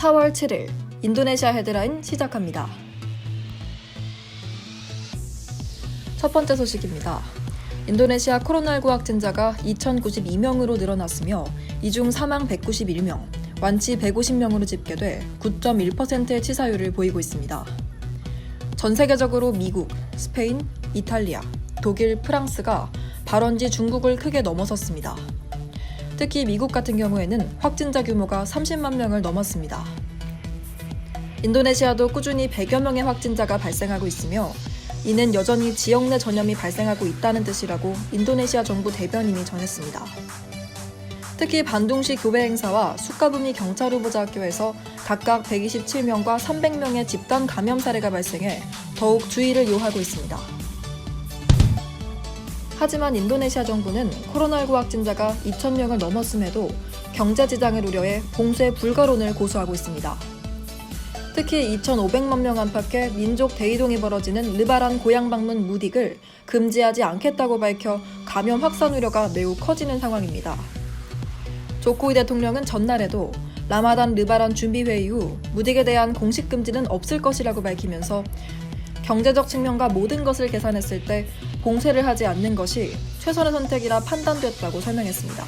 4월 7일 인도네시아 헤드라인 시작합니다. 첫 번째 소식입니다. 인도네시아 코로나19 확진자가 2,092명으로 늘어났으며 이 중 사망 191명, 완치 150명으로 집계돼 9.1%의 치사율을 보이고 있습니다. 전 세계적으로 미국, 스페인, 이탈리아, 독일, 프랑스가 발원지 중국을 크게 넘어섰습니다. 특히 미국 같은 경우에는 확진자 규모가 30만 명을 넘었습니다. 인도네시아도 꾸준히 100여 명의 확진자가 발생하고 있으며 이는 여전히 지역 내 전염이 발생하고 있다는 뜻이라고 인도네시아 정부 대변인이 전했습니다. 특히 반둥시 교회 행사와 수카부미 경찰후보자학교에서 각각 127명과 300명의 집단 감염 사례가 발생해 더욱 주의를 요하고 있습니다. 하지만 인도네시아 정부는 코로나19 확진자가 2,000명을 넘었음에도 경제 지장을 우려해 봉쇄 불가론을 고수하고 있습니다. 특히 2,500만 명 안팎의 민족 대이동이 벌어지는 르바란 고향 방문 무딕을 금지하지 않겠다고 밝혀 감염 확산 우려가 매우 커지는 상황입니다. 조코위 대통령은 전날에도 라마단 르바란 준비회의 후 무딕에 대한 공식 금지는 없을 것이라고 밝히면서 경제적 측면과 모든 것을 계산했을 때 봉쇄를 하지 않는 것이 최선의 선택이라 판단됐다고 설명했습니다.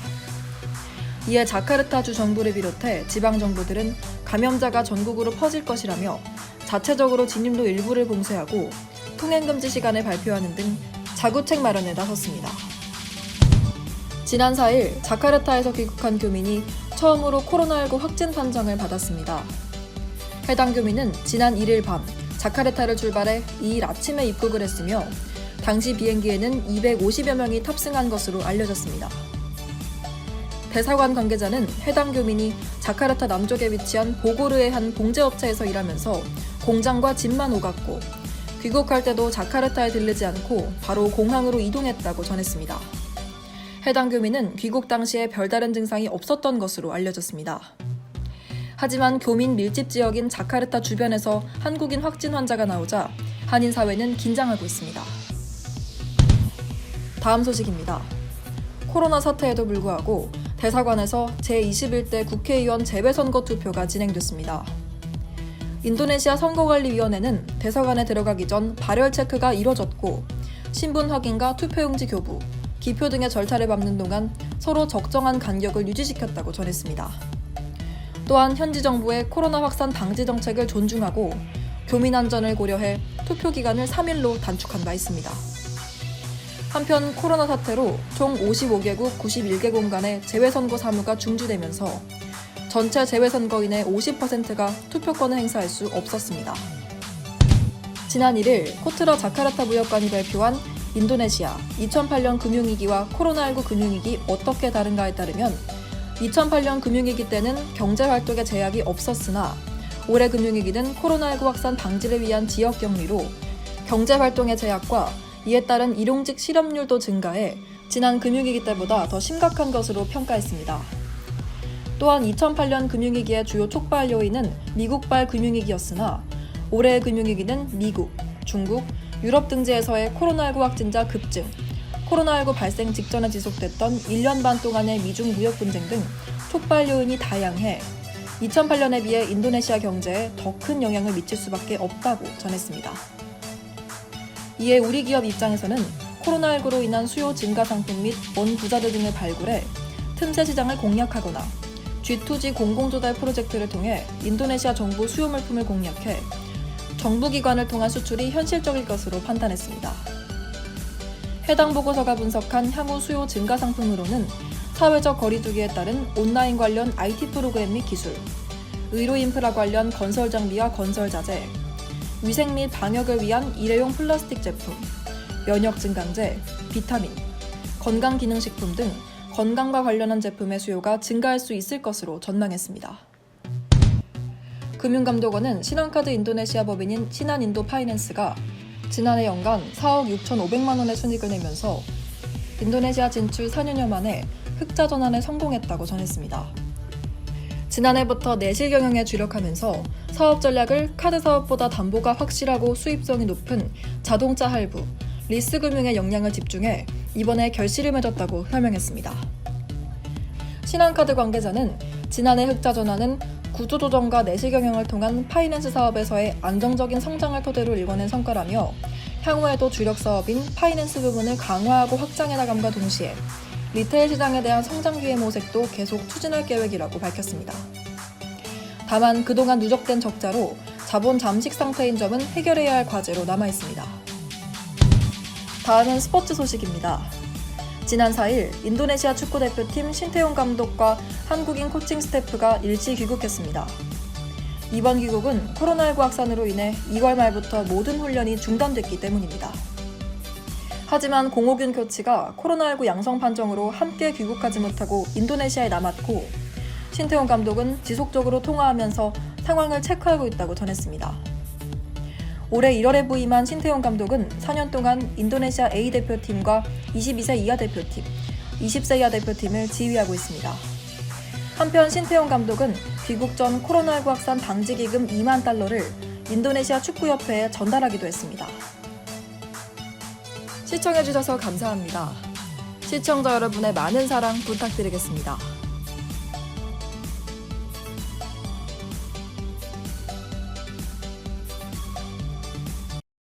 이에 자카르타 주 정부를 비롯해 지방 정부들은 감염자가 전국으로 퍼질 것이라며 자체적으로 진입로 일부를 봉쇄하고 통행금지 시간을 발표하는 등 자구책 마련에 나섰습니다. 지난 4일 자카르타에서 귀국한 교민이 처음으로 코로나19 확진 판정을 받았습니다. 해당 교민은 지난 1일 밤 자카르타를 출발해 2일 아침에 입국을 했으며 당시 비행기에는 250여 명이 탑승한 것으로 알려졌습니다. 대사관 관계자는 해당 교민이 자카르타 남쪽에 위치한 보고르의 한 봉제업체에서 일하면서 공장과 집만 오갔고 귀국할 때도 자카르타에 들르지 않고 바로 공항으로 이동했다고 전했습니다. 해당 교민은 귀국 당시에 별다른 증상이 없었던 것으로 알려졌습니다. 하지만 교민 밀집 지역인 자카르타 주변에서 한국인 확진 환자가 나오자 한인 사회는 긴장하고 있습니다. 다음 소식입니다. 코로나 사태에도 불구하고 대사관에서 제21대 국회의원 재외선거 투표가 진행됐습니다. 인도네시아 선거관리위원회는 대사관에 들어가기 전 발열 체크가 이뤄졌고 신분 확인과 투표용지 교부, 기표 등의 절차를 밟는 동안 서로 적정한 간격을 유지시켰다고 전했습니다. 또한 현지 정부의 코로나 확산 방지 정책을 존중하고 교민 안전을 고려해 투표 기간을 3일로 단축한 바 있습니다. 한편 코로나 사태로 총 55개국 91개 공간의 재외선거 사무가 중지되면서 전체 재외선거인의 50%가 투표권을 행사할 수 없었습니다. 지난 1일 코트라 자카르타 무역관이 발표한 인도네시아 2008년 금융위기와 코로나19 금융위기 어떻게 다른가에 따르면 2008년 금융위기 때는 경제활동에 제약이 없었으나 올해 금융위기는 코로나19 확산 방지를 위한 지역 격리로 경제활동의 제약과 이에 따른 일용직 실업률도 증가해 지난 금융위기 때보다 더 심각한 것으로 평가했습니다. 또한 2008년 금융위기의 주요 촉발 요인은 미국발 금융위기였으나 올해의 금융위기는 미국, 중국, 유럽 등지에서의 코로나19 확진자 급증, 코로나19 발생 직전에 지속됐던 1년 반 동안의 미중 무역 분쟁 등 촉발 요인이 다양해 2008년에 비해 인도네시아 경제에 더 큰 영향을 미칠 수밖에 없다고 전했습니다. 이에 우리 기업 입장에서는 코로나19로 인한 수요 증가 상품 및 원부자재 등을 발굴해 틈새 시장을 공략하거나 G2G 공공조달 프로젝트를 통해 인도네시아 정부 수요 물품을 공략해 정부기관을 통한 수출이 현실적일 것으로 판단했습니다. 해당 보고서가 분석한 향후 수요 증가 상품으로는 사회적 거리두기에 따른 온라인 관련 IT 프로그램 및 기술, 의료 인프라 관련 건설 장비와 건설 자재, 위생 및 방역을 위한 일회용 플라스틱 제품, 면역 증강제, 비타민, 건강기능식품 등 건강과 관련한 제품의 수요가 증가할 수 있을 것으로 전망했습니다. 금융감독원은 신한카드 인도네시아 법인인 신한인도파이낸스가 지난해 연간 4억 6,500만 원의 순이익을 내면서 인도네시아 진출 4년여 만에 흑자 전환에 성공했다고 전했습니다. 지난해부터 내실 경영에 주력하면서 사업 전략을 카드 사업보다 담보가 확실하고 수입성이 높은 자동차 할부, 리스 금융에 역량을 집중해 이번에 결실을 맺었다고 설명했습니다. 신한카드 관계자는 지난해 흑자 전환은 구조조정과 내실 경영을 통한 파이낸스 사업에서의 안정적인 성장을 토대로 일궈낸 성과라며 향후에도 주력 사업인 파이낸스 부문을 강화하고 확장해 나감과 동시에 리테일 시장에 대한 성장 기회 모색도 계속 추진할 계획이라고 밝혔습니다. 다만 그동안 누적된 적자로 자본 잠식 상태인 점은 해결해야 할 과제로 남아 있습니다. 다음은 스포츠 소식입니다. 지난 4일 인도네시아 축구대표팀 신태용 감독과 한국인 코칭 스태프가 일시 귀국했습니다. 이번 귀국은 코로나19 확산으로 인해 2월 말부터 모든 훈련이 중단됐기 때문입니다. 하지만 공호균 코치가 코로나19 양성 판정으로 함께 귀국하지 못하고 인도네시아에 남았고, 신태용 감독은 지속적으로 통화하면서 상황을 체크하고 있다고 전했습니다. 올해 1월에 부임한 신태용 감독은 4년 동안 인도네시아 A 대표팀과 22세 이하 대표팀, 20세 이하 대표팀을 지휘하고 있습니다. 한편 신태용 감독은 귀국 전 코로나19 확산 방지 기금 2만 달러를 인도네시아 축구협회에 전달하기도 했습니다. 시청해주셔서 감사합니다. 시청자 여러분의 많은 사랑 부탁드리겠습니다.